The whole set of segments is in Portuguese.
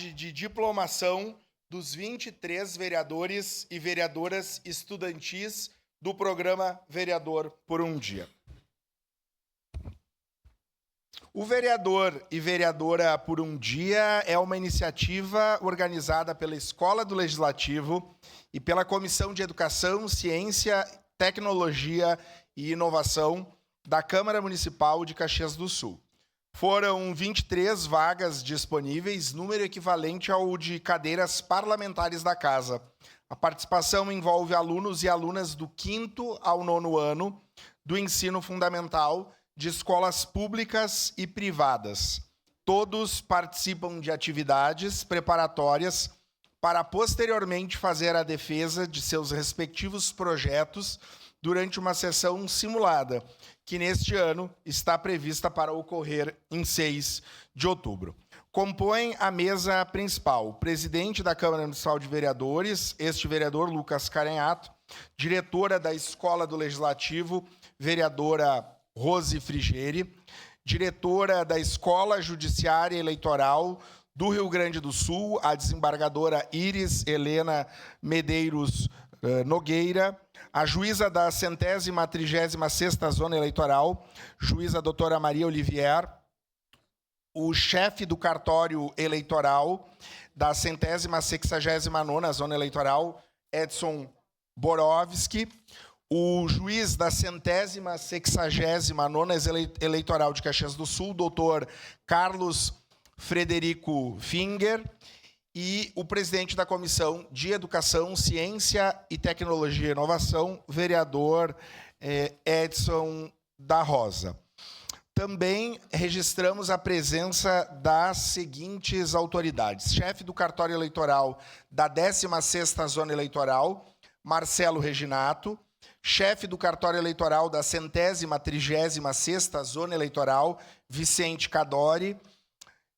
solenidade de diplomação dos 23 vereadores e vereadoras estudantis do programa Vereador por um Dia. O Vereador e Vereadora por um Dia é uma iniciativa organizada pela Escola do Legislativo e pela Comissão de Educação, Ciência, Tecnologia e Inovação da Câmara Municipal de Caxias do Sul. Foram 23 vagas disponíveis, número equivalente ao de cadeiras parlamentares da Casa. A participação envolve alunos e alunas do 5º ao 9º ano do ensino fundamental de escolas públicas e privadas. Todos participam de atividades preparatórias para posteriormente fazer a defesa de seus respectivos projetos durante uma sessão simulada, que neste ano está prevista para ocorrer em 6 de outubro. Compõem a mesa principal o presidente da Câmara Municipal de Vereadores, este vereador Lucas Carenhato, diretora da Escola do Legislativo, vereadora Rose Frigeri, diretora da Escola Judiciária Eleitoral do Rio Grande do Sul, a desembargadora Iris Helena Medeiros Nogueira, a juíza da 136ª Zona Eleitoral, juíza doutora Maria Olivier, o chefe do cartório eleitoral da 169ª Zona Eleitoral, Edson Borowski, o juiz da 169ª Eleitoral de Caxias do Sul, doutor Carlos Frederico Finger, e o presidente da Comissão de Educação, Ciência e Tecnologia e Inovação, vereador Edson da Rosa. Também registramos a presença das seguintes autoridades. Chefe do cartório eleitoral da 16ª Zona Eleitoral, Marcelo Reginato. Chefe do cartório eleitoral da 136ª Zona Eleitoral, Vicente Cadori.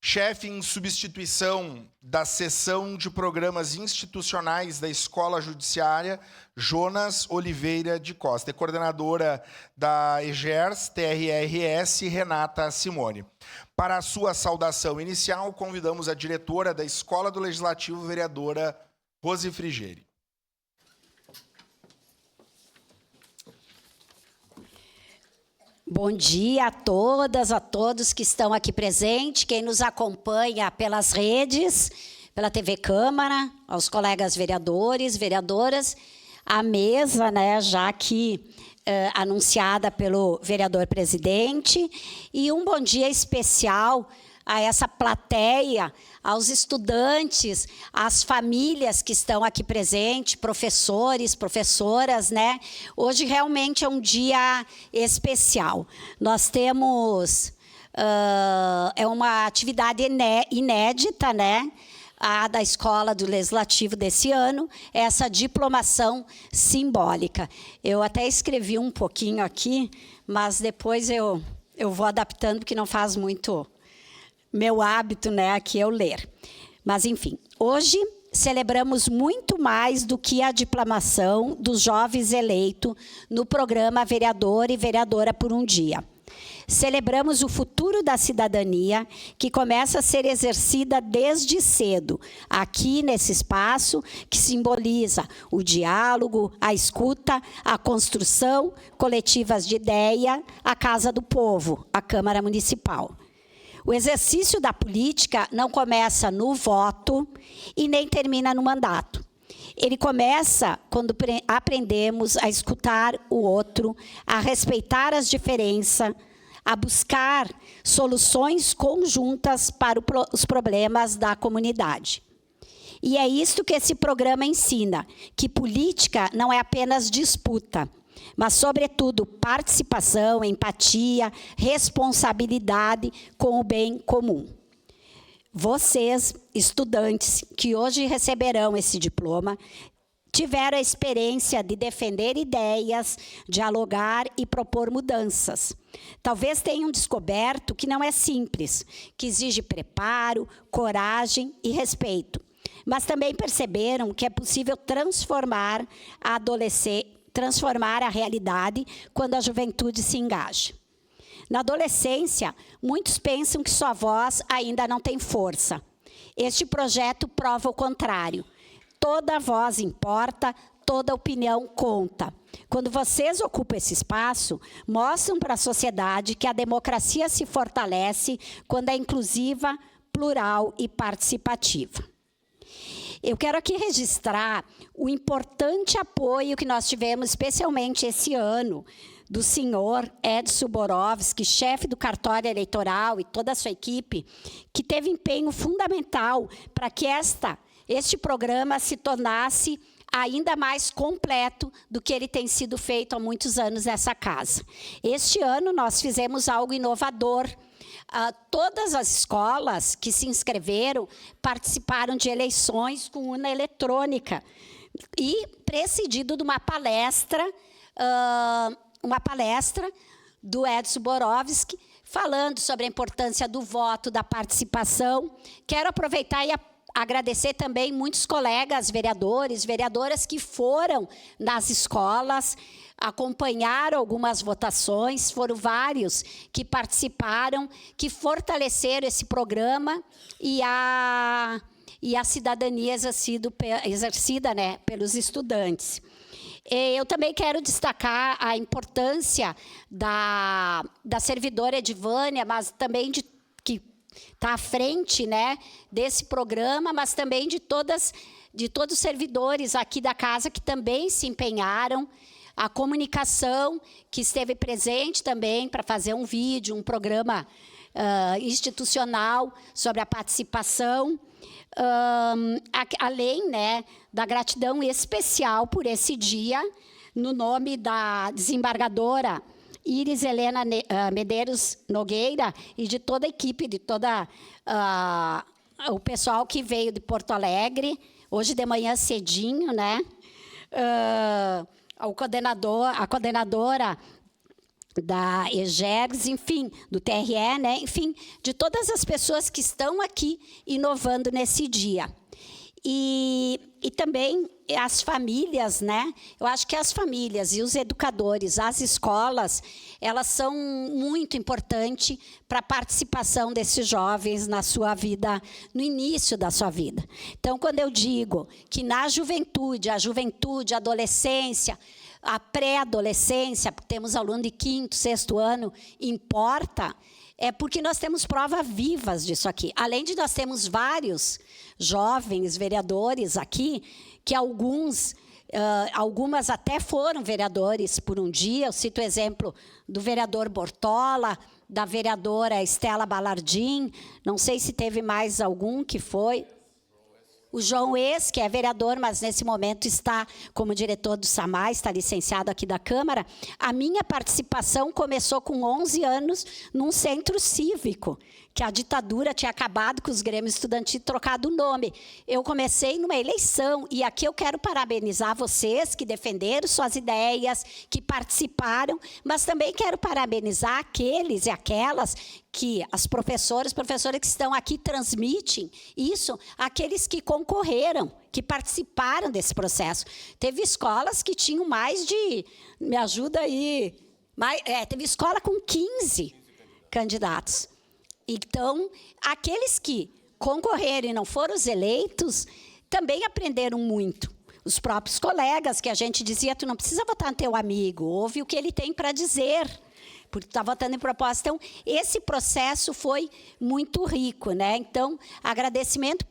Chefe em substituição da seção de programas institucionais da Escola Judiciária, Jonas Oliveira de Costa. E coordenadora da EGERS, TRRS, Renata Simone. Para a sua saudação inicial, convidamos a diretora da Escola do Legislativo, vereadora Rose Frigeri. Bom dia a todas, a todos que estão aqui presentes, quem nos acompanha pelas redes, pela TV Câmara, aos colegas vereadores, vereadoras, a mesa, né, já aqui anunciada pelo vereador presidente, e um bom dia especial a essa plateia, aos estudantes, às famílias que estão aqui presentes, professores, professoras, né? Hoje realmente é um dia especial. Nós temos é uma atividade inédita, né? A da Escola do Legislativo desse ano, essa diplomação simbólica. Eu até escrevi um pouquinho aqui, mas depois eu vou adaptando, porque não faz muito meu hábito, né, aqui eu ler. Mas, enfim, hoje celebramos muito mais do que a diplomação dos jovens eleitos no programa Vereador e Vereadora por um Dia. Celebramos o futuro da cidadania, que começa a ser exercida desde cedo, aqui nesse espaço, que simboliza o diálogo, a escuta, a construção coletivas de ideia, a Casa do Povo, a Câmara Municipal. O exercício da política não começa no voto e nem termina no mandato. Ele começa quando aprendemos a escutar o outro, a respeitar as diferenças, a buscar soluções conjuntas para os problemas da comunidade. E é isto que esse programa ensina, que política não é apenas disputa, mas, sobretudo, participação, empatia, responsabilidade com o bem comum. Vocês, estudantes, que hoje receberão esse diploma, tiveram a experiência de defender ideias, dialogar e propor mudanças. Talvez tenham descoberto que não é simples, que exige preparo, coragem e respeito. Mas também perceberam que é possível transformar a realidade quando a juventude se engaja. Na adolescência, muitos pensam que sua voz ainda não tem força. Este projeto prova o contrário. Toda voz importa, toda opinião conta. Quando vocês ocupam esse espaço, mostram para a sociedade que a democracia se fortalece quando é inclusiva, plural e participativa. Eu quero aqui registrar o importante apoio que nós tivemos, especialmente esse ano, do senhor Edson Borowski, chefe do cartório eleitoral, e toda a sua equipe, que teve empenho fundamental para que este programa se tornasse ainda mais completo do que ele tem sido feito há muitos anos nessa casa. Este ano, nós fizemos algo inovador. Todas as escolas que se inscreveram participaram de eleições com urna eletrônica e precedido de uma palestra do Edson Borowski, falando sobre a importância do voto, da participação. Quero aproveitar e agradecer também muitos colegas vereadores, vereadoras que foram nas escolas, acompanharam algumas votações, foram vários que participaram, que fortaleceram esse programa e a cidadania exercida, né, pelos estudantes. Eu também quero destacar a importância da servidora Edivânia, mas também que está à frente, né, desse programa, mas também de todos os servidores aqui da casa que também se empenharam, a comunicação que esteve presente também para fazer um vídeo, um programa institucional sobre a participação, além, né, da gratidão especial por esse dia, no nome da desembargadora Iris Helena Medeiros Nogueira e de toda a equipe, de toda o pessoal que veio de Porto Alegre, hoje de manhã cedinho, né? A coordenadora da EGERGS, enfim, do TRE, né? Enfim, de todas as pessoas que estão aqui inovando nesse dia. E também as famílias, né? Eu acho que as famílias e os educadores, as escolas, elas são muito importantes para a participação desses jovens na sua vida, no início da sua vida. Então, quando eu digo que na juventude, a adolescência, a pré-adolescência, porque temos aluno de 5º, 6º ano, importa, é porque nós temos provas vivas disso aqui. Além de nós termos vários jovens vereadores aqui, que algumas até foram vereadores por um dia. Eu cito o exemplo do vereador Bortola, da vereadora Estela Balardim, não sei se teve mais algum que foi. O João Ex, que é vereador, mas nesse momento está como diretor do SAMAI, está licenciado aqui da Câmara. A minha participação começou com 11 anos num centro cívico, que a ditadura tinha acabado com os grêmios estudantis, trocado o nome. Eu comecei numa eleição, e aqui eu quero parabenizar vocês que defenderam suas ideias, que participaram, mas também quero parabenizar aqueles e aquelas que as professoras que estão aqui transmitem isso, aqueles que concorreram, que participaram desse processo. Teve escolas que tinham mais de, me ajuda aí, teve escola com 15 candidatos. Então, aqueles que concorreram e não foram os eleitos, também aprenderam muito. Os próprios colegas, que a gente dizia, tu não precisa votar no teu amigo, ouve o que ele tem para dizer, porque tu está votando em proposta. Então, esse processo foi muito rico, né? Então, agradecimento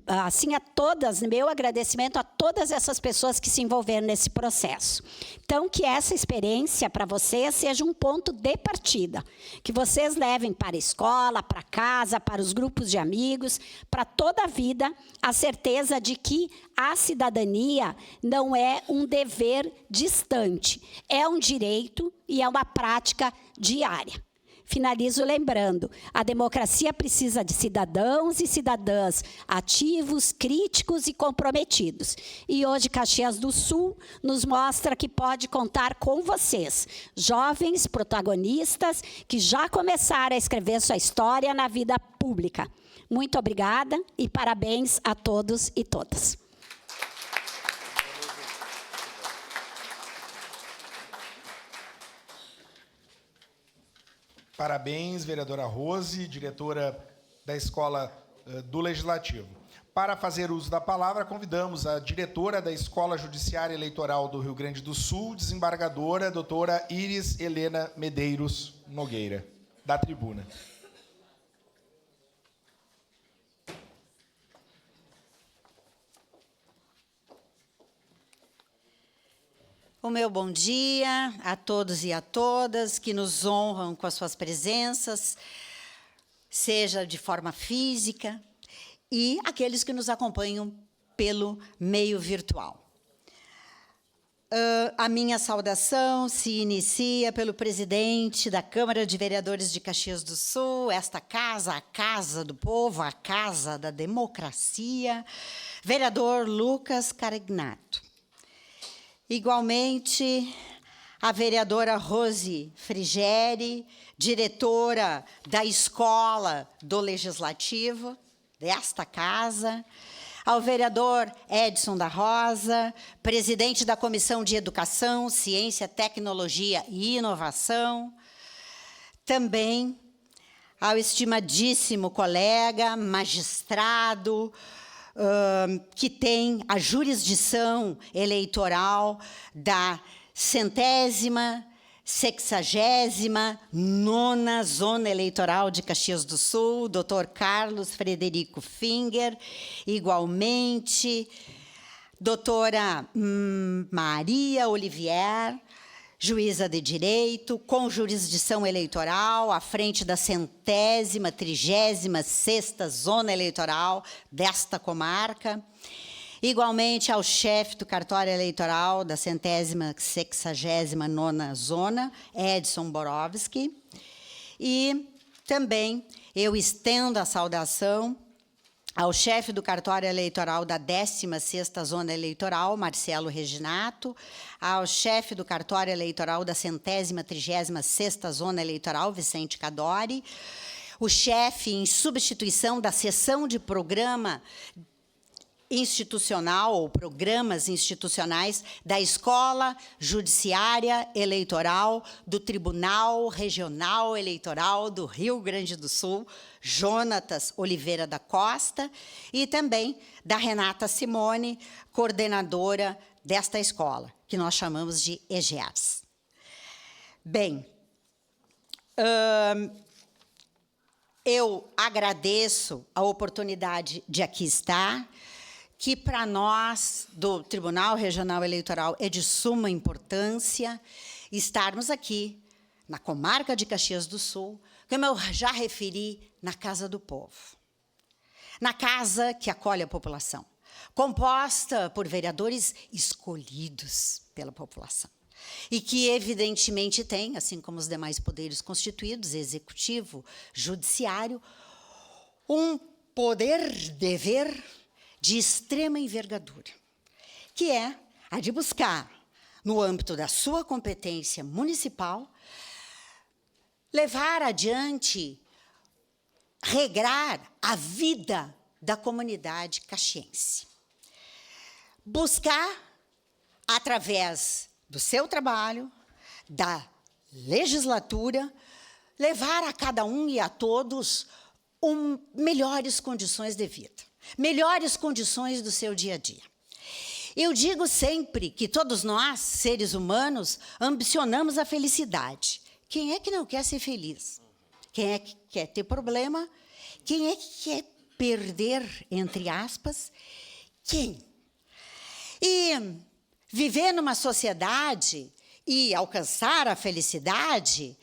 assim, meu agradecimento a todas essas pessoas que se envolveram nesse processo. Então, que essa experiência para vocês seja um ponto de partida, que vocês levem para a escola, para casa, para os grupos de amigos, para toda a vida, a certeza de que a cidadania não é um dever distante, é um direito e é uma prática diária. Finalizo lembrando, a democracia precisa de cidadãos e cidadãs ativos, críticos e comprometidos. E hoje Caxias do Sul nos mostra que pode contar com vocês, jovens protagonistas que já começaram a escrever sua história na vida pública. Muito obrigada e parabéns a todos e todas. Parabéns, vereadora Rose, diretora da Escola do Legislativo. Para fazer uso da palavra, convidamos a diretora da Escola Judiciária Eleitoral do Rio Grande do Sul, desembargadora, doutora Iris Helena Medeiros Nogueira, da tribuna. O meu bom dia a todos e a todas que nos honram com as suas presenças, seja de forma física, e aqueles que nos acompanham pelo meio virtual. A minha saudação se inicia pelo presidente da Câmara de Vereadores de Caxias do Sul, esta casa, a casa do povo, a casa da democracia, vereador Lucas Carignato. Igualmente, a vereadora Rose Frigeri, diretora da Escola do Legislativo, desta casa, ao vereador Edson da Rosa, presidente da Comissão de Educação, Ciência, Tecnologia e Inovação, também ao estimadíssimo colega, magistrado, que tem a jurisdição eleitoral da 169ª Zona Eleitoral de Caxias do Sul, Dr. Carlos Frederico Finger, igualmente, doutora Maria Olivier, juíza de direito, com jurisdição eleitoral, à frente da 136ª Zona Eleitoral desta comarca, igualmente ao chefe do cartório eleitoral da 169ª Zona, Edson Borowski, e também eu estendo a saudação ao chefe do cartório eleitoral da 16ª Zona Eleitoral, Marcelo Reginato, ao chefe do cartório eleitoral da 136ª Zona Eleitoral, Vicente Cadori, o chefe em substituição da seção de programa institucional ou programas institucionais da Escola Judiciária Eleitoral do Tribunal Regional Eleitoral do Rio Grande do Sul, Jonatas Oliveira da Costa, e também da Renata Simone, coordenadora desta escola, que nós chamamos de EGERS. Bem, eu agradeço a oportunidade de aqui estar, que para nós, do Tribunal Regional Eleitoral, é de suma importância estarmos aqui, na comarca de Caxias do Sul, como eu já referi, na Casa do Povo. Na casa que acolhe a população, composta por vereadores escolhidos pela população. E que, evidentemente, tem, assim como os demais poderes constituídos, executivo, judiciário, um poder-dever de extrema envergadura, que é a de buscar, no âmbito da sua competência municipal, levar adiante, regrar a vida da comunidade caxiense. Buscar, através do seu trabalho, da legislatura, levar a cada um e a todos melhores condições de vida, melhores condições do seu dia a dia. Eu digo sempre que todos nós, seres humanos, ambicionamos a felicidade. Quem é que não quer ser feliz? Quem é que quer ter problema? Quem é que quer perder, entre aspas? Quem? E viver numa sociedade e alcançar a felicidade,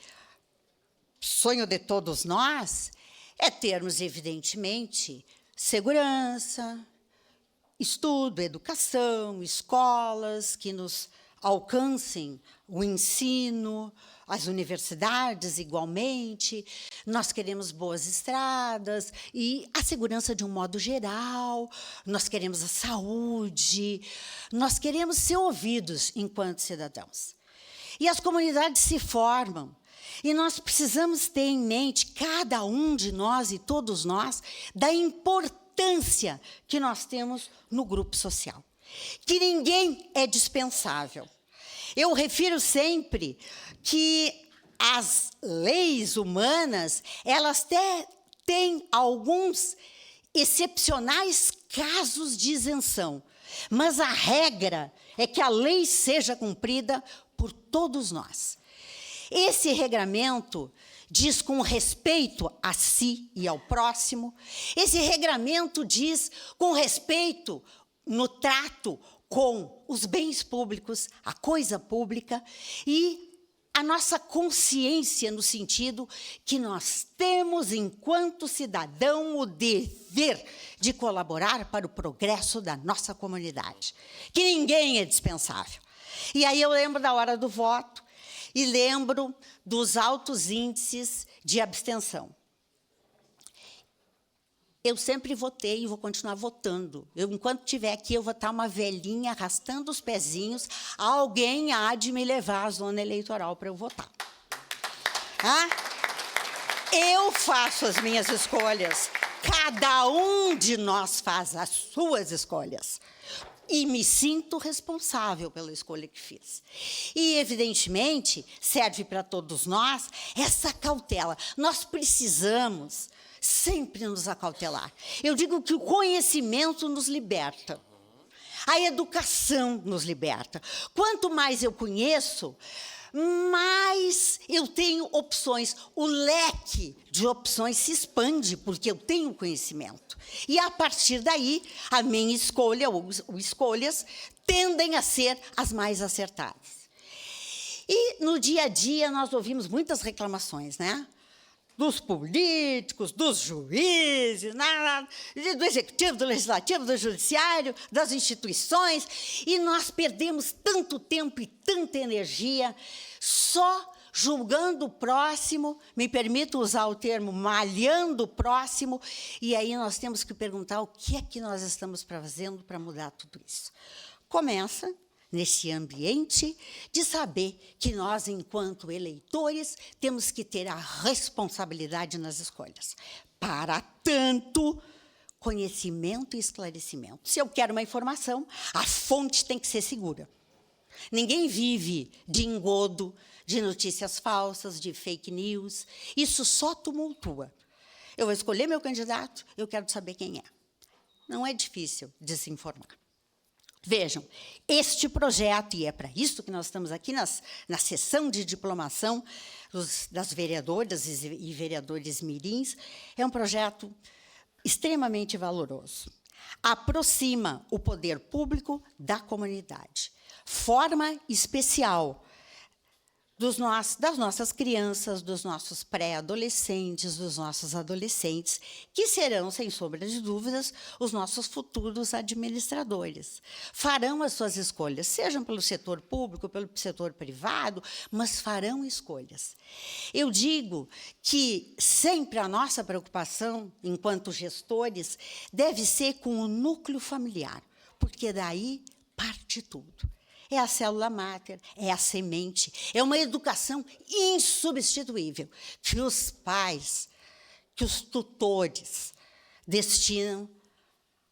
sonho de todos nós, é termos, evidentemente, segurança, estudo, educação, escolas que nos alcancem o ensino, as universidades igualmente. Nós queremos boas estradas e a segurança de um modo geral. Nós queremos a saúde. Nós queremos ser ouvidos enquanto cidadãos. E as comunidades se formam. E nós precisamos ter em mente, cada um de nós e todos nós, da importância que nós temos no grupo social. Que ninguém é dispensável. Eu refiro sempre que as leis humanas, elas têm alguns excepcionais casos de isenção, mas a regra é que a lei seja cumprida por todos nós. Esse regramento diz com respeito a si e ao próximo. Esse regramento diz com respeito no trato com os bens públicos, a coisa pública e a nossa consciência no sentido que nós temos, enquanto cidadão, o dever de colaborar para o progresso da nossa comunidade, que ninguém é dispensável. E aí eu lembro da hora do voto e lembro dos altos índices de abstenção. Eu sempre votei e vou continuar votando. Enquanto estiver aqui, eu vou estar uma velhinha arrastando os pezinhos. Alguém há de me levar à zona eleitoral para eu votar. Eu faço as minhas escolhas. Cada um de nós faz as suas escolhas. E me sinto responsável pela escolha que fiz. E, evidentemente, serve para todos nós essa cautela. Nós precisamos sempre nos acautelar. Eu digo que o conhecimento nos liberta. A educação nos liberta. Quanto mais eu conheço, mais eu tenho opções. O leque de opções se expande, porque eu tenho conhecimento. E, a partir daí, a minha escolha, ou escolhas, tendem a ser as mais acertadas. E, no dia a dia, nós ouvimos muitas reclamações, né? Dos políticos, dos juízes, do executivo, do legislativo, do judiciário, das instituições, e nós perdemos tanto tempo e tanta energia só julgando o próximo, me permito usar o termo malhando o próximo, e aí nós temos que perguntar o que é que nós estamos fazendo para mudar tudo isso. Começa nesse ambiente de saber que nós, enquanto eleitores, temos que ter a responsabilidade nas escolhas. Para tanto, conhecimento e esclarecimento. Se eu quero uma informação, a fonte tem que ser segura. Ninguém vive de engodo, de notícias falsas, de fake news. Isso só tumultua. Eu vou escolher meu candidato, eu quero saber quem é. Não é difícil de se informar. Vejam, este projeto, e é para isso que nós estamos aqui na sessão de diplomação das vereadoras e vereadores mirins, é um projeto extremamente valoroso. Aproxima o poder público da comunidade. Forma especial das nossas crianças, dos nossos pré-adolescentes, dos nossos adolescentes, que serão, sem sombra de dúvidas, os nossos futuros administradores. Farão as suas escolhas, sejam pelo setor público, pelo setor privado, mas farão escolhas. Eu digo que sempre a nossa preocupação, enquanto gestores, deve ser com o núcleo familiar, porque daí parte tudo. É a célula máter, é a semente, é uma educação insubstituível que os pais, que os tutores destinam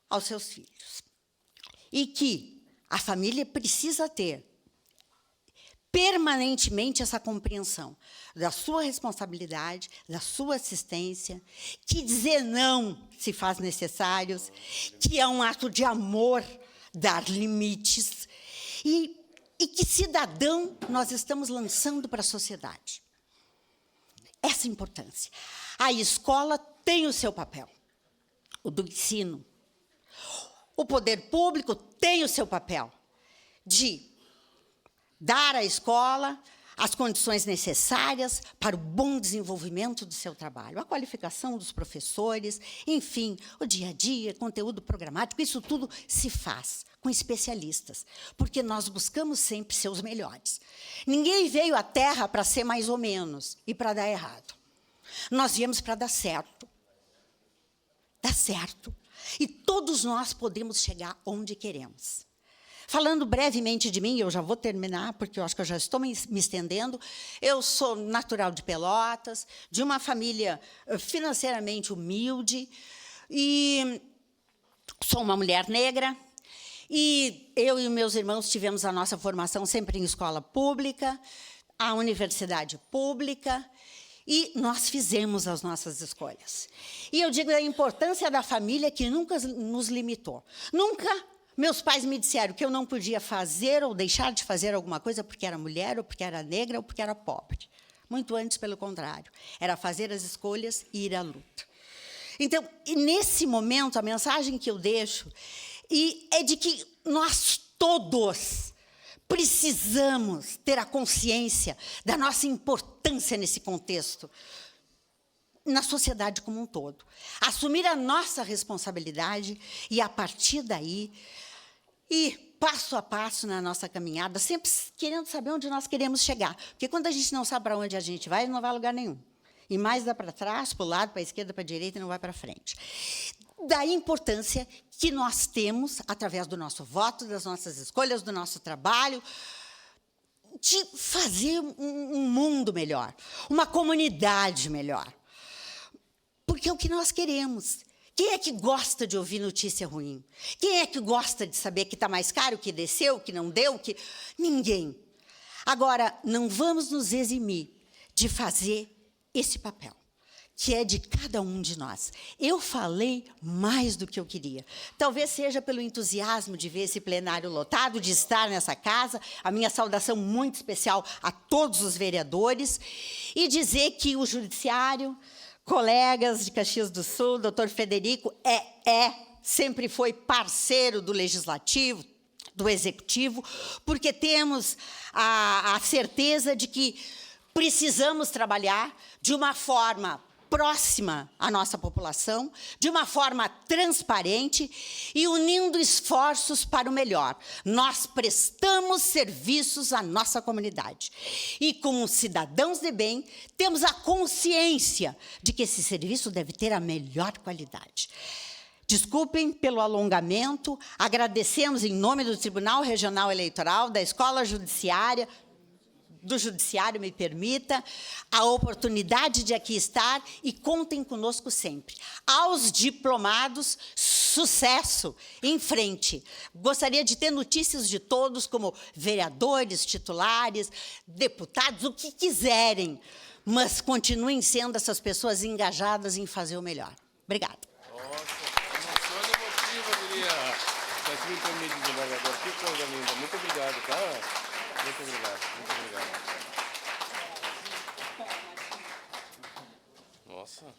aos seus filhos. E que a família precisa ter permanentemente essa compreensão da sua responsabilidade, da sua assistência, que dizer não se faz necessário, que é um ato de amor dar limites, e que cidadão nós estamos lançando para a sociedade. Essa importância. A escola tem o seu papel, o do ensino. O poder público tem o seu papel de dar à escola as condições necessárias para o bom desenvolvimento do seu trabalho, a qualificação dos professores, enfim, o dia a dia, conteúdo programático, isso tudo se faz com especialistas, porque nós buscamos sempre ser os melhores. Ninguém veio à Terra para ser mais ou menos e para dar errado. Nós viemos para dar certo. Dar certo. E todos nós podemos chegar onde queremos. Falando brevemente de mim, eu já vou terminar, porque eu acho que eu já estou me estendendo. Eu sou natural de Pelotas, de uma família financeiramente humilde, e sou uma mulher negra, e eu e meus irmãos tivemos a nossa formação sempre em escola pública, a universidade pública, E nós fizemos as nossas escolhas. E eu digo a importância da família que nunca nos limitou. Nunca meus pais me disseram que eu não podia fazer ou deixar de fazer alguma coisa porque era mulher, ou porque era negra, ou porque era pobre. Muito antes, pelo contrário. Era fazer as escolhas e ir à luta. Então, nesse momento, a mensagem que eu deixo é de que nós todos precisamos ter a consciência da nossa importância nesse contexto, na sociedade como um todo. Assumir a nossa responsabilidade e, a partir daí, ir passo a passo na nossa caminhada, sempre querendo saber onde nós queremos chegar. Porque quando a gente não sabe para onde a gente vai, não vai a lugar nenhum. E mais dá para trás, para o lado, para a esquerda, para a direita, e não vai para frente. Daí a importância que nós temos, através do nosso voto, das nossas escolhas, do nosso trabalho, de fazer um mundo melhor, uma comunidade melhor. Porque é o que nós queremos. Quem é que gosta de ouvir notícia ruim? Quem é que gosta de saber que está mais caro, que desceu, que não deu? Ninguém. Agora, não vamos nos eximir de fazer esse papel, que é de cada um de nós. Eu falei mais do que eu queria. Talvez seja pelo entusiasmo de ver esse plenário lotado, de estar nessa casa, a minha saudação muito especial a todos os vereadores, e dizer que o Judiciário, colegas de Caxias do Sul, doutor Frederico, sempre foi parceiro do Legislativo, do Executivo, porque temos a certeza de que precisamos trabalhar de uma forma próxima à nossa população, de uma forma transparente e unindo esforços para o melhor. Nós prestamos serviços à nossa comunidade. E, como cidadãos de bem, temos a consciência de que esse serviço deve ter a melhor qualidade. Desculpem pelo alongamento, agradecemos em nome do Tribunal Regional Eleitoral, da Escola Judiciária, do Judiciário, me permita, a oportunidade de aqui estar e contem conosco sempre. Aos diplomados, sucesso em frente. Gostaria de ter notícias de todos, como vereadores, titulares, deputados, o que quiserem, mas continuem sendo essas pessoas engajadas em fazer o melhor. Obrigada. Nossa, emotiva, diria. Se me permite, desembargador, que coisa linda. Muito obrigado, tá? Muito obrigado, muito obrigado. Nossa.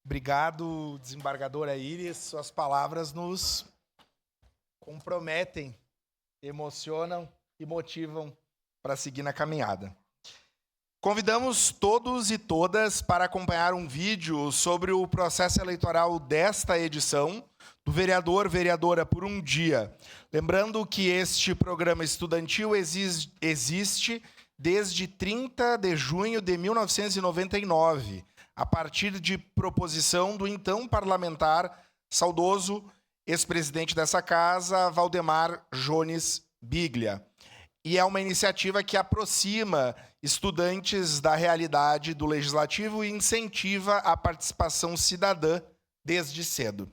Obrigado, desembargadora Iris. Suas palavras nos comprometem, emocionam e motivam para seguir na caminhada. Convidamos todos e todas para acompanhar um vídeo sobre o processo eleitoral desta edição do Vereador, Vereadora por um Dia. Lembrando que este programa estudantil existe desde 30 de junho de 1999, a partir de proposição do então parlamentar, saudoso ex-presidente dessa casa, Valdemar Jones Biglia. E é uma iniciativa que aproxima estudantes da realidade do Legislativo e incentiva a participação cidadã desde cedo.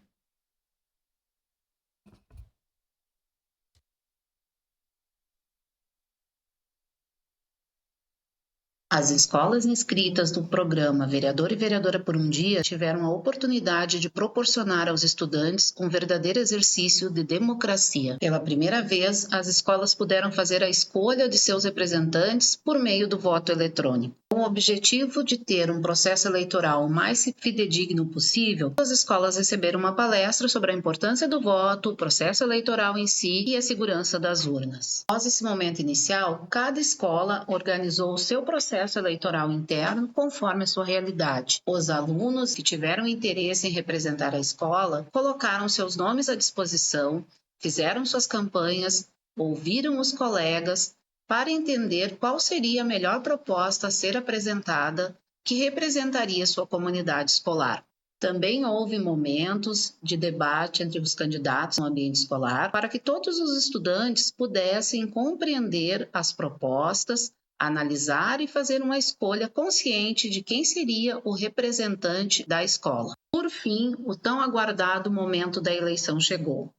As escolas inscritas no programa Vereador e Vereadora por um Dia tiveram a oportunidade de proporcionar aos estudantes um verdadeiro exercício de democracia. Pela primeira vez, as escolas puderam fazer a escolha de seus representantes por meio do voto eletrônico. Com o objetivo de ter um processo eleitoral o mais fidedigno possível, as escolas receberam uma palestra sobre a importância do voto, o processo eleitoral em si e a segurança das urnas. Após esse momento inicial, cada escola organizou o seu processo eleitoral interno conforme a sua realidade. Os alunos que tiveram interesse em representar a escola colocaram seus nomes à disposição, fizeram suas campanhas, ouviram os colegas, para entender qual seria a melhor proposta a ser apresentada que representaria sua comunidade escolar. Também houve momentos de debate entre os candidatos no ambiente escolar para que todos os estudantes pudessem compreender as propostas, analisar e fazer uma escolha consciente de quem seria o representante da escola. Por fim, o tão aguardado momento da eleição chegou.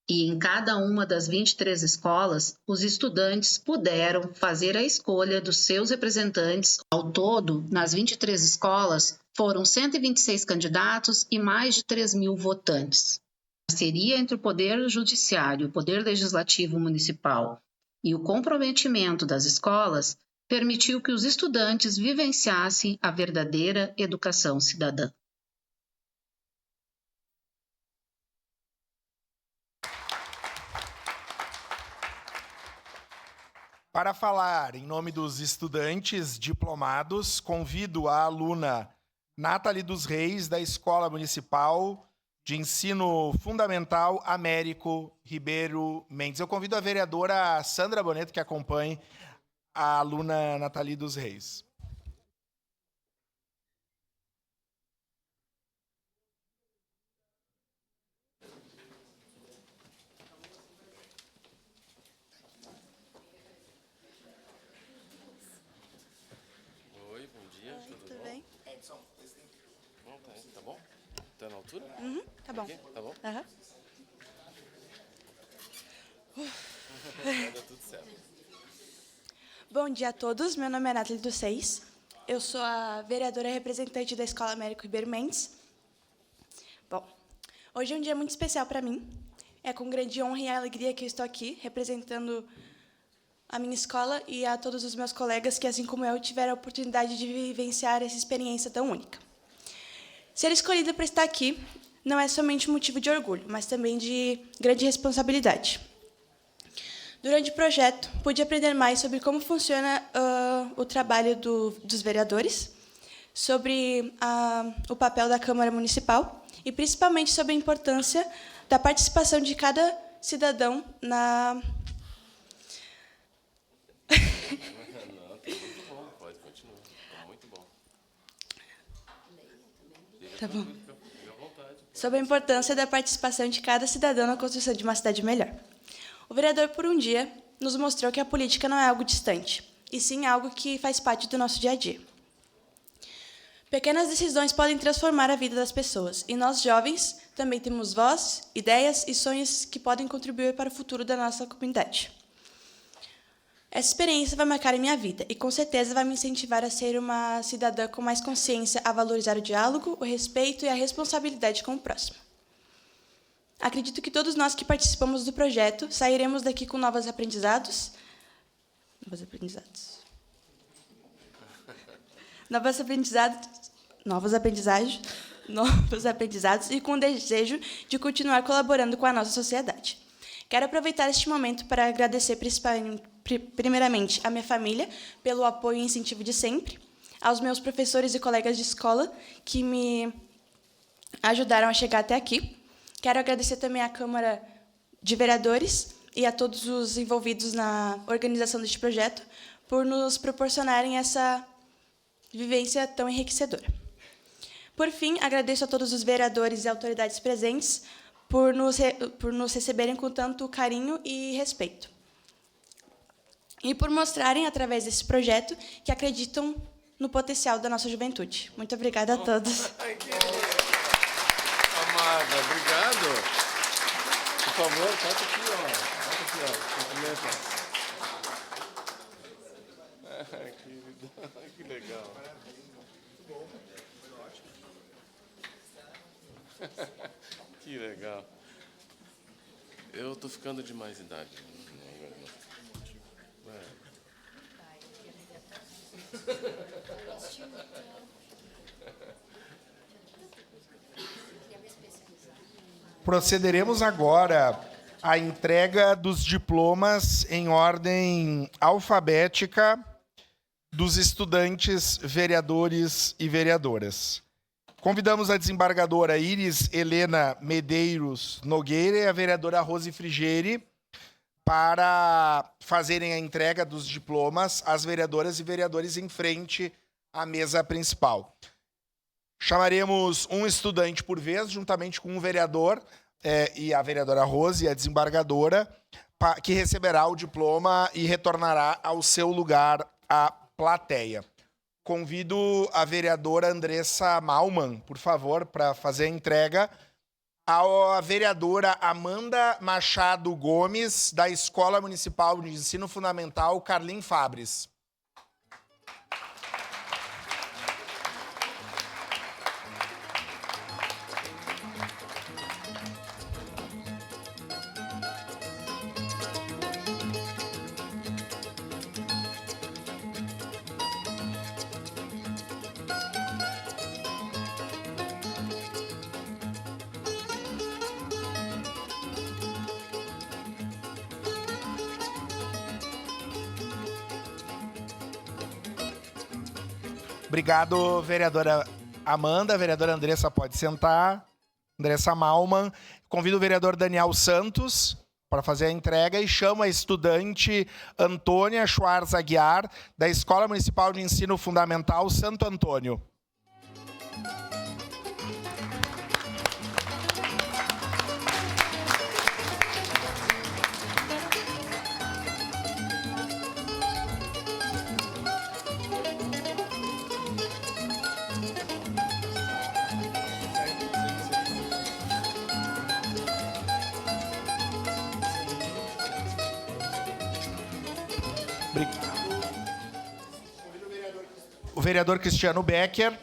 E em cada uma das 23 escolas, os estudantes puderam fazer a escolha dos seus representantes. Ao todo, nas 23 escolas, foram 126 candidatos e mais de 3.000 votantes. A parceria entre o Poder Judiciário e o Poder Legislativo Municipal e o comprometimento das escolas permitiu que os estudantes vivenciassem a verdadeira educação cidadã. Para falar em nome dos estudantes diplomados, convido a aluna Nathalie dos Reis, da Escola Municipal de Ensino Fundamental Américo Ribeiro Mendes. Eu convido a vereadora Sandra Boneto que acompanhe a aluna Nathalie dos Reis. Oi, bom dia, tudo bem? Bom, tá bom? Tá na altura? Tá bom. Aqui? Tá bom? Aham. Vai dar tudo certo. Bom dia a todos. Meu nome é Nathalie dos Reis. Eu sou a vereadora representante da Escola Américo Ribeiro Mendes. Bom, hoje é um dia muito especial para mim. É com grande honra e alegria que eu estou aqui, representando a minha escola e a todos os meus colegas que, assim como eu, tiveram a oportunidade de vivenciar essa experiência tão única. Ser escolhida para estar aqui não é somente um motivo de orgulho, mas também de grande responsabilidade. Durante o projeto, pude aprender mais sobre como funciona o trabalho dos vereadores, sobre o papel da Câmara Municipal e, principalmente, sobre a importância da participação de cada cidadão na... Não, tá muito bom, pode continuar. Tá muito bom. Tá bom. Fica à vontade. Sobre a importância da participação de cada cidadão na construção de uma cidade melhor. O vereador por um dia nos mostrou que a política não é algo distante, e sim algo que faz parte do nosso dia a dia. Pequenas decisões podem transformar a vida das pessoas, e nós, jovens, também temos voz, ideias e sonhos que podem contribuir para o futuro da nossa comunidade. Essa experiência vai marcar a minha vida e, com certeza, vai me incentivar a ser uma cidadã com mais consciência, a valorizar o diálogo, o respeito e a responsabilidade com o próximo. Acredito que todos nós que participamos do projeto sairemos daqui com novos aprendizados. E com o desejo de continuar colaborando com a nossa sociedade. Quero aproveitar este momento para agradecer primeiramente à minha família pelo apoio e incentivo de sempre, aos meus professores e colegas de escola que me ajudaram a chegar até aqui. Quero agradecer também à Câmara de Vereadores e a todos os envolvidos na organização deste projeto por nos proporcionarem essa vivência tão enriquecedora. Por fim, agradeço a todos os vereadores e autoridades presentes por nos receberem com tanto carinho e respeito. E por mostrarem, através desse projeto, que acreditam no potencial da nossa juventude. Muito obrigada a todos. Ai, que amada, obrigado. Por favor, passa aqui, ó. Passa aqui, ó. Cumprimenta. Que legal. Que legal. Eu tô ficando de mais idade. Procederemos agora à entrega dos diplomas em ordem alfabética dos estudantes, vereadores e vereadoras. Convidamos a desembargadora Iris Helena Medeiros Nogueira e a vereadora Rose Frigeri para fazerem a entrega dos diplomas às vereadoras e vereadores em frente à mesa principal. Chamaremos um estudante por vez, juntamente com um vereador e a vereadora Rose e a desembargadora, que receberá o diploma e retornará ao seu lugar a plateia. Convido a vereadora Andressa Malman, por favor, para fazer a entrega. A vereadora Amanda Machado Gomes, da Escola Municipal de Ensino Fundamental Carlim Fabres. Obrigado, vereadora Amanda. A vereadora Andressa pode sentar. Andressa Malman. Convido o vereador Daniel Santos para fazer a entrega e chamo a estudante Antônia Schwarz Aguiar, da Escola Municipal de Ensino Fundamental Santo Antônio. O vereador Cristiano Becker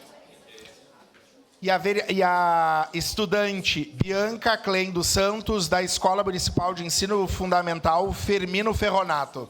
e a estudante Bianca Klein dos Santos, da Escola Municipal de Ensino Fundamental Firmino Ferronato.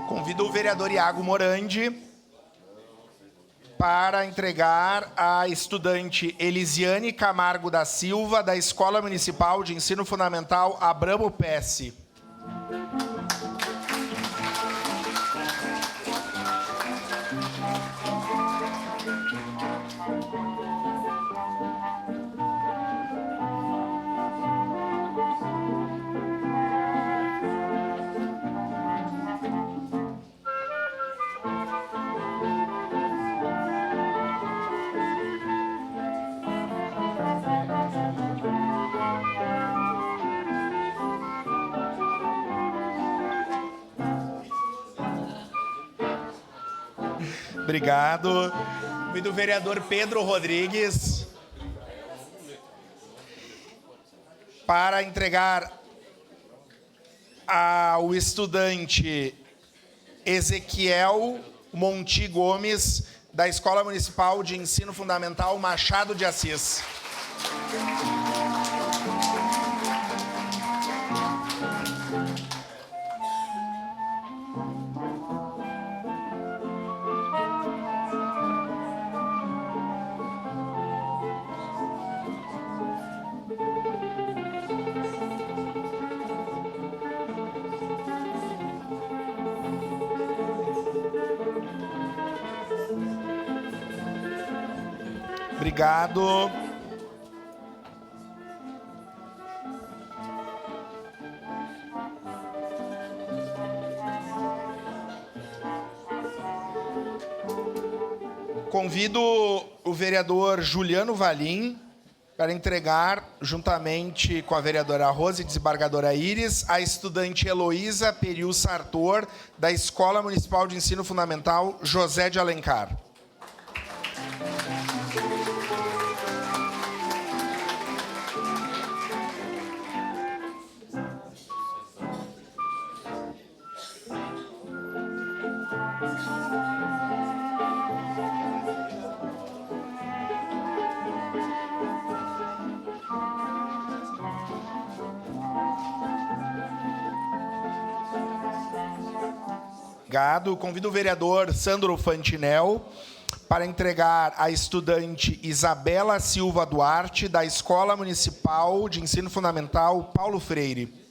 Convido o vereador Iago Morandi para entregar a estudante Elisiane Camargo da Silva, da Escola Municipal de Ensino Fundamental Abramo Pesce. Obrigado. Convido o vereador Pedro Rodrigues para entregar ao estudante Ezequiel Monti Gomes, da Escola Municipal de Ensino Fundamental Machado de Assis. Obrigado. Convido o vereador Juliano Valim para entregar, juntamente com a vereadora Rose, desembargadora Íris, a estudante Heloísa Periu Sartor, da Escola Municipal de Ensino Fundamental José de Alencar. Obrigado. Convido o vereador Sandro Fantinel para entregar a estudante Isabela Silva Duarte, da Escola Municipal de Ensino Fundamental Paulo Freire.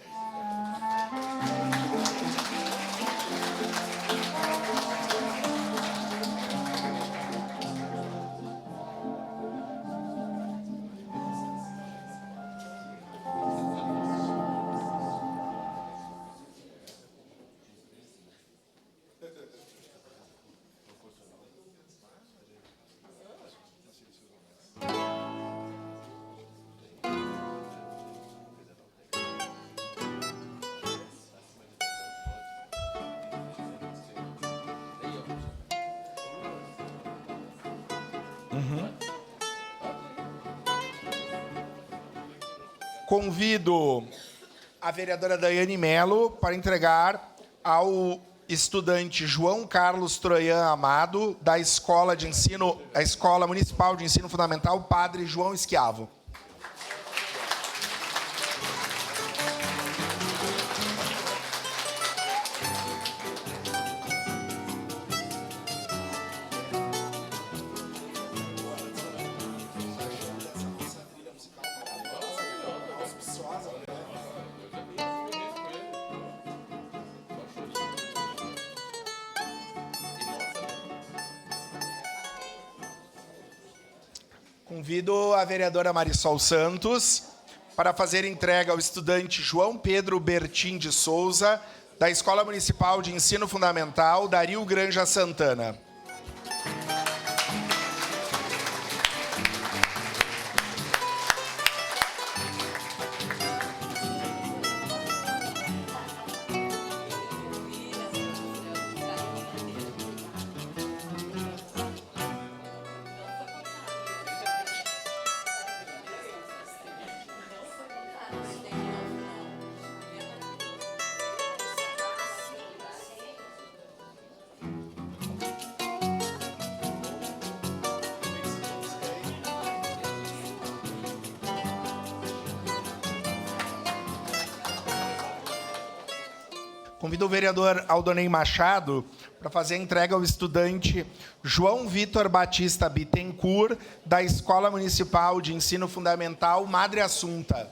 Convido a vereadora Daiane Mello para entregar ao estudante João Carlos Troian Amado, da Escola Municipal de Ensino Fundamental Padre João Esquiavo. Convido a vereadora Marisol Santos para fazer entrega ao estudante João Pedro Bertim de Souza, da Escola Municipal de Ensino Fundamental Dario Granja Santana. Convido o vereador Aldonei Machado para fazer a entrega ao estudante João Vitor Batista Bittencourt, da Escola Municipal de Ensino Fundamental Madre Assunta.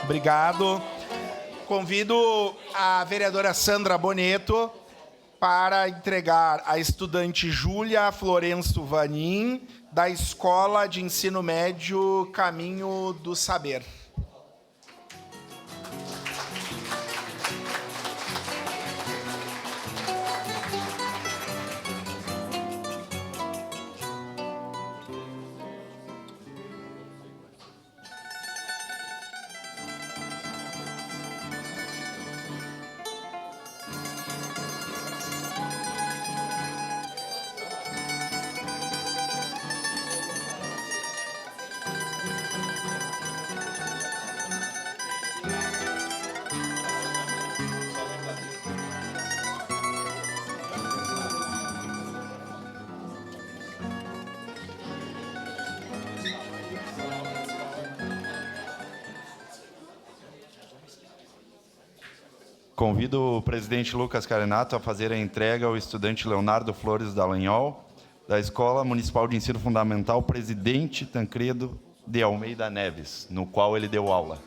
Obrigado. Convido a vereadora Sandra Boneto para entregar a estudante Júlia Florenço Vanin, da Escola de Ensino Médio Caminho do Saber. Convido o presidente Lucas Carenato a fazer a entrega ao estudante Leonardo Flores Dallagnol, da Escola Municipal de Ensino Fundamental Presidente Tancredo de Almeida Neves, no qual ele deu aula.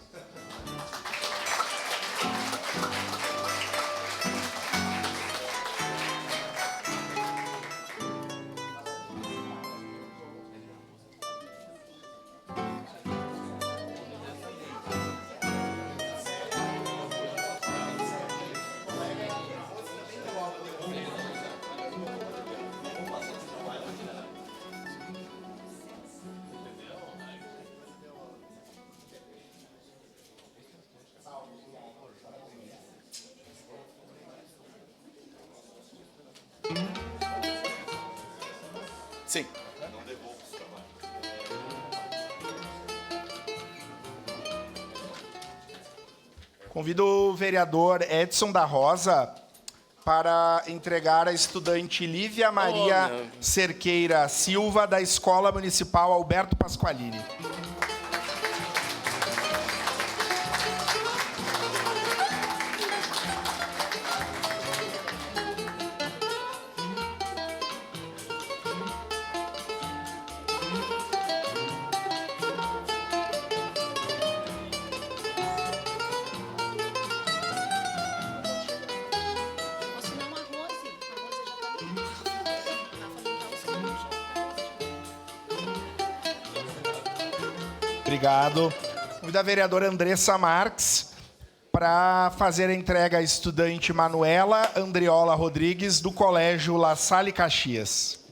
Sim. Convido o vereador Edson da Rosa para entregar a estudante Lívia Maria Cerqueira Silva, da Escola Municipal Alberto Pasqualini. Obrigado. Convido a vereadora Andressa Marques para fazer a entrega à estudante Manuela Andriola Rodrigues, do Colégio La Salle Caxias.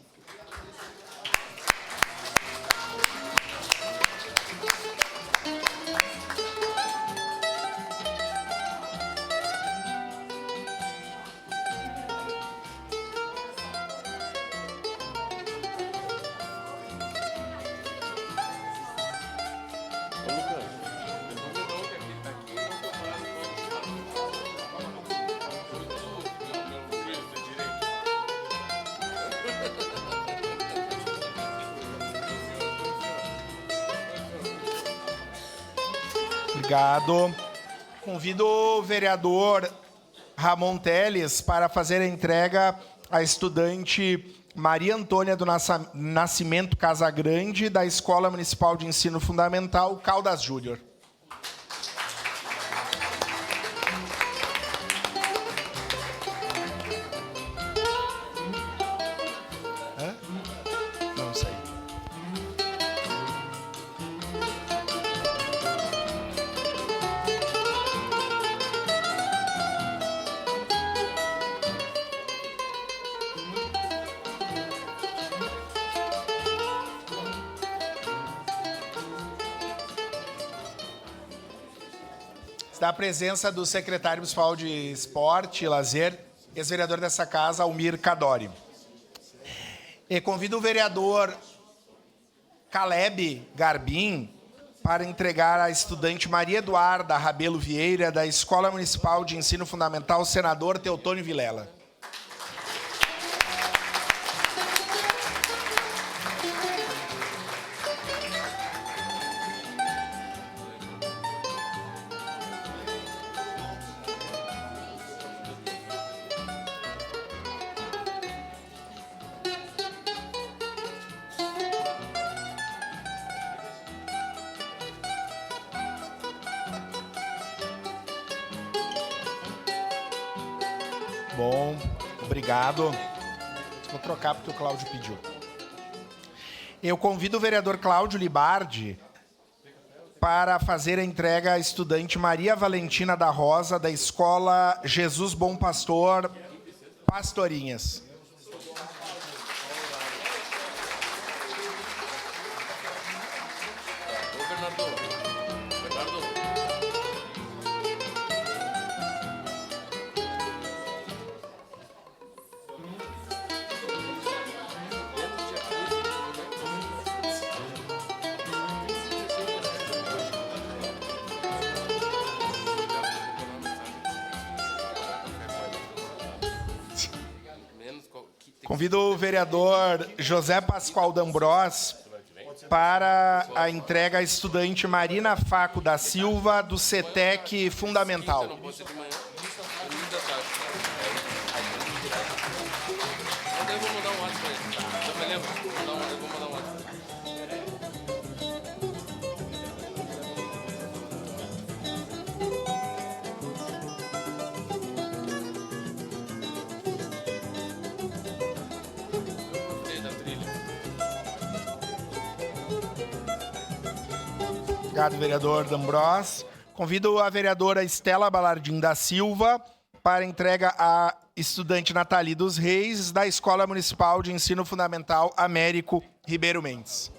Obrigado. Convido o vereador Ramon Teles para fazer a entrega à estudante Maria Antônia do Nascimento Casagrande, da Escola Municipal de Ensino Fundamental Caldas Júnior. Não sei. Está a presença do secretário municipal de Esporte e Lazer, ex-vereador dessa casa, Almir Cadori. E convido o vereador Caleb Garbim para entregar à estudante Maria Eduarda Rabelo Vieira, da Escola Municipal de Ensino Fundamental Senador Teotônio Vilela. Bom, obrigado. Vou trocar porque o Cláudio pediu. Eu convido o vereador Cláudio Libardi para fazer a entrega à estudante Maria Valentina da Rosa, da Escola Jesus Bom Pastor, Pastorinhas. Convido o vereador José Pascoal D'Ambrós para a entrega à estudante Marina Faco da Silva, do CETEC Fundamental. Obrigado, vereador D'Ambrós. Convido a vereadora Estela Balardim da Silva para entrega à estudante Nathalie dos Reis, da Escola Municipal de Ensino Fundamental Américo Ribeiro Mendes.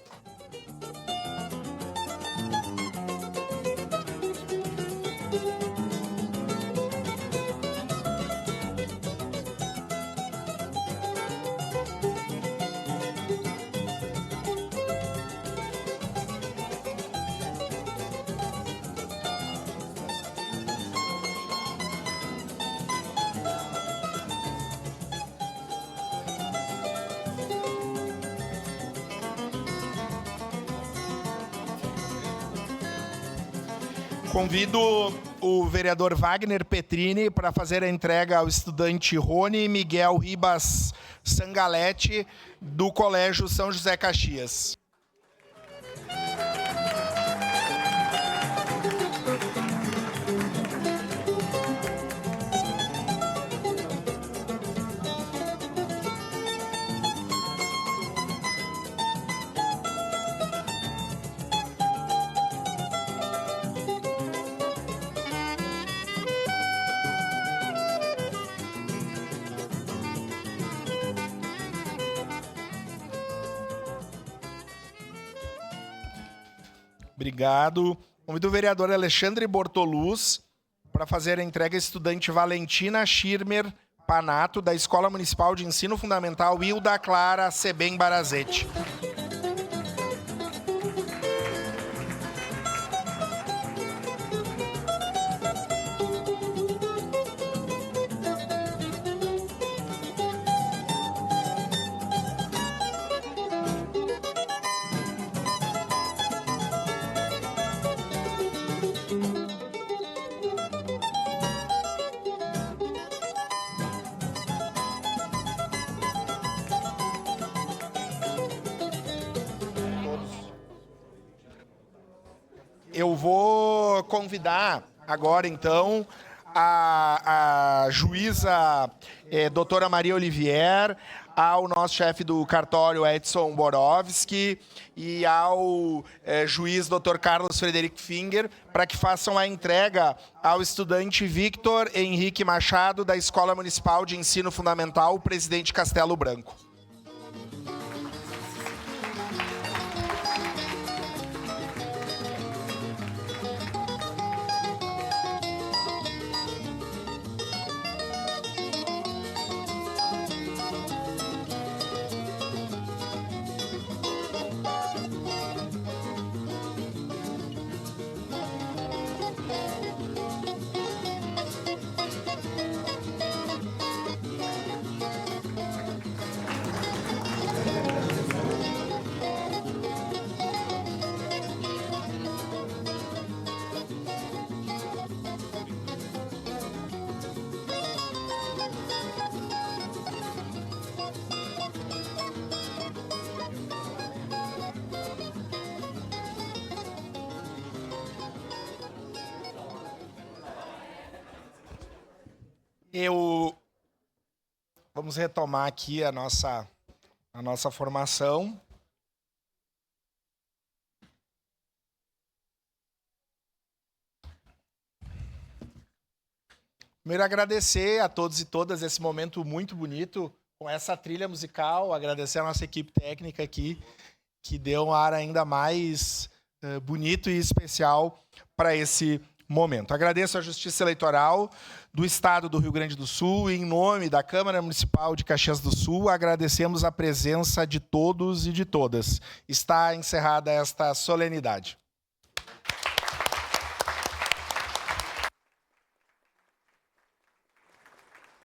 Convido o vereador Wagner Petrini para fazer a entrega ao estudante Rony Miguel Ribas Sangalete, do Colégio São José Caxias. Obrigado. Convido o vereador Alexandre Bortoluz para fazer a entrega à estudante Valentina Schirmer Panato, da Escola Municipal de Ensino Fundamental Hilda Clara Sebem Barazete. Eu vou convidar agora, então, a juíza doutora Maria Olivier, ao nosso chefe do cartório, Edson Borowski, e ao juiz doutor Carlos Frederico Finger, para que façam a entrega ao estudante Victor Henrique Machado, da Escola Municipal de Ensino Fundamental Presidente Castelo Branco. Vamos retomar aqui a nossa formação. Primeiro, agradecer a todos e todas esse momento muito bonito, com essa trilha musical, agradecer a nossa equipe técnica aqui, que deu um ar ainda mais bonito e especial para esse momento. Agradeço à Justiça Eleitoral do Estado do Rio Grande do Sul e, em nome da Câmara Municipal de Caxias do Sul, agradecemos a presença de todos e de todas. Está encerrada esta solenidade.